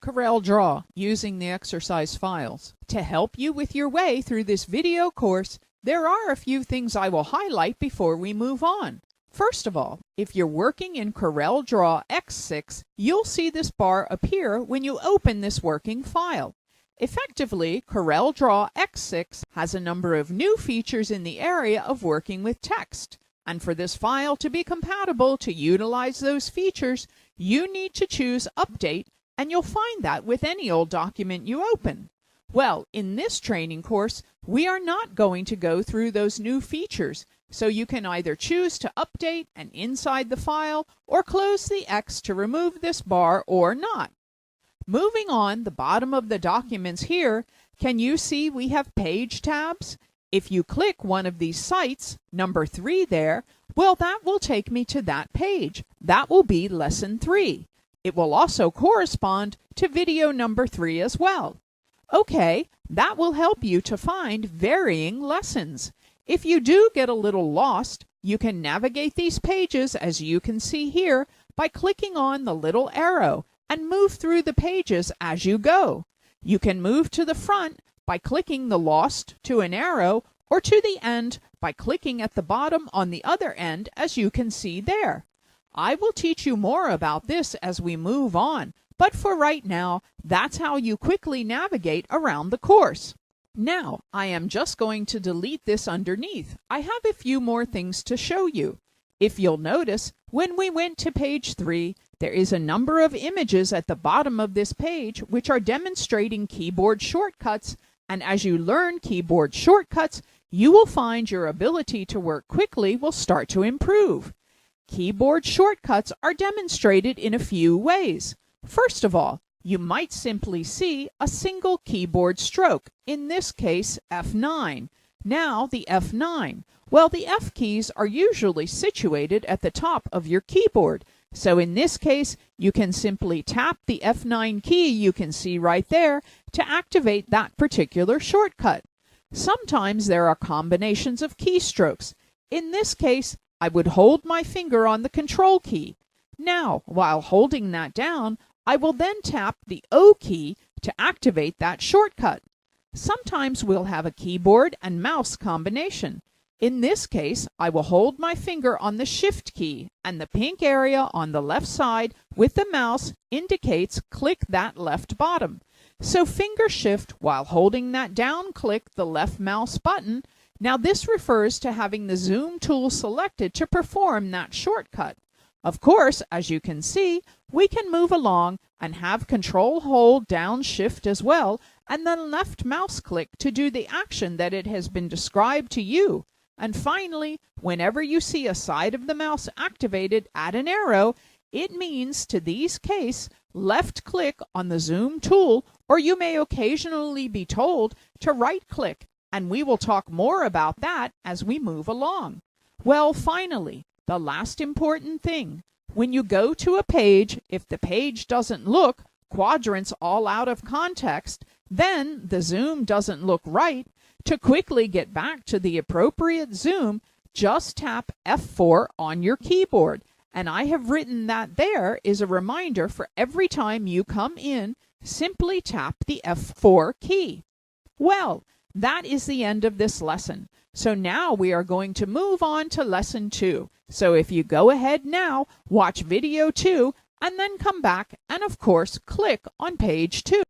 CorelDRAW using the exercise files. To help you with your way through this video course, there are a few things I will highlight before we move on. First of all, if you're working in CorelDRAW X6, you'll see this bar appear when you open this working file. Effectively, CorelDRAW X6 has a number of new features in the area of working with text. And for this file to be compatible to utilize those features, you need to choose Update, and you'll find that with any old document you open. Well, in this training course, we are not going to go through those new features, so you can either choose to update and inside the file or close the X to remove this bar or not. Moving on, the bottom of the documents here, can you see we have page tabs? If you click one of these sites, number 3 there, well, that will take me to that page. That will be lesson 3. It will also correspond to video number 3 as well. Okay, that will help you to find varying lessons. If you do get a little lost, you can navigate these pages as you can see here by clicking on the little arrow and move through the pages as you go. You can move to the front by clicking the lost to an arrow, or to the end by clicking at the bottom on the other end as you can see there. I will teach you more about this as we move on, but for right now, that's how you quickly navigate around the course. Now, I am just going to delete this underneath. I have a few more things to show you. If you'll notice, when we went to page 3, there is a number of images at the bottom of this page which are demonstrating keyboard shortcuts, and as you learn keyboard shortcuts, you will find your ability to work quickly will start to improve. Keyboard shortcuts are demonstrated in a few ways. First of all, you might simply see a single keyboard stroke, in this case F9. Now the F9. Well, the F keys are usually situated at the top of your keyboard. So in this case, you can simply tap the F9 key you can see right there to activate that particular shortcut. Sometimes there are combinations of keystrokes. In this case, I would hold my finger on the Control key. Now, while holding that down, I will then tap the O key to activate that shortcut. Sometimes we'll have a keyboard and mouse combination. In this case, I will hold my finger on the Shift key, and the pink area on the left side with the mouse indicates click that left bottom. So finger shift while holding that down, click the left mouse button. Now this refers to having the zoom tool selected to perform that shortcut. Of course, as you can see, we can move along and have Control hold down Shift as well, and then left mouse click to do the action that it has been described to you. And finally, whenever you see a side of the mouse activated at an arrow, it means to these case left click on the zoom tool, or you may occasionally be told to right click, and we will talk more about that as we move along. Well, finally, the last important thing, when you go to a page, if the page doesn't look quadrants all out of context, then the zoom doesn't look right. To quickly get back to the appropriate zoom, just tap F4 on your keyboard. And I have written that there is a reminder for every time you come in, simply tap the F4 key. Well, that is the end of this lesson. So now we are going to move on to lesson 2. So if you go ahead now, watch video 2, and then come back and of course click on page 2.